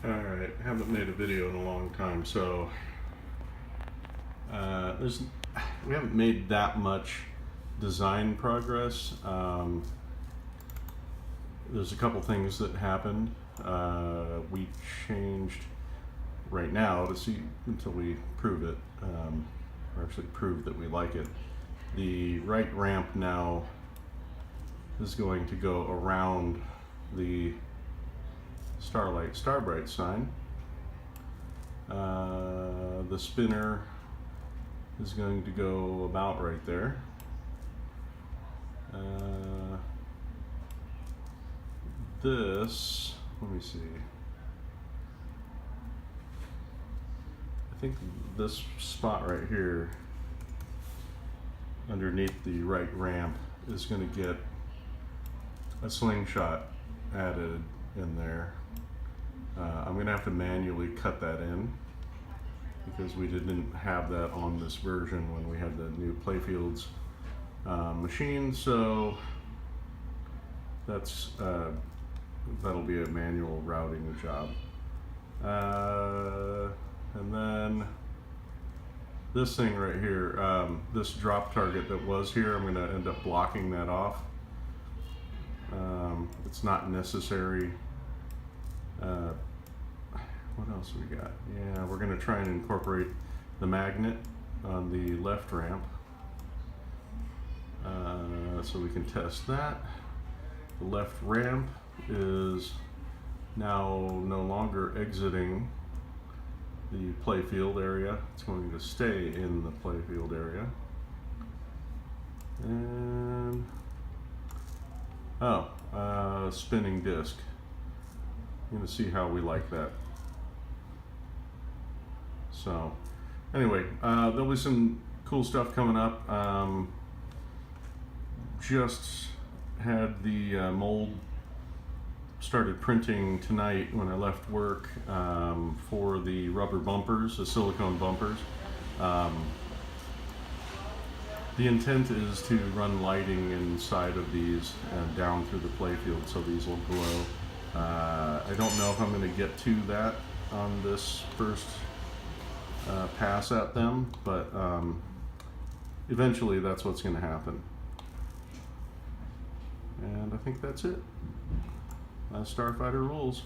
Alright, haven't made a video in a long time, so we haven't made that much design progress. There's a couple things that happened. We changed right now to see until we prove it, or actually prove that we like it. The right ramp now is going to go around the Starbright sign. The spinner is going to go about right there. This, let me see. I think this spot right here underneath the right ramp is going to get a slingshot added in there. I'm going to have to manually cut that in because we didn't have that on this version when we had the new playfields machine, so that'll be a manual routing job. And then this thing right here, this drop target that was here, I'm going to end up blocking that off. It's not necessary. What else we got? Yeah, we're going to try and incorporate the magnet on the left ramp, so we can test that. The left ramp is now no longer exiting the playfield area. It's going to stay in the playfield area. And spinning disc. I'm going to see how we like that. So anyway, there'll be some cool stuff coming up. Just had the mold started printing tonight when I left work for the rubber bumpers, the silicone bumpers. The intent is to run lighting inside of these and down through the playfield so these will glow. I don't know if I'm going to get to that on this first pass at them, but eventually that's what's going to happen. And I think that's it. Starfighter rules.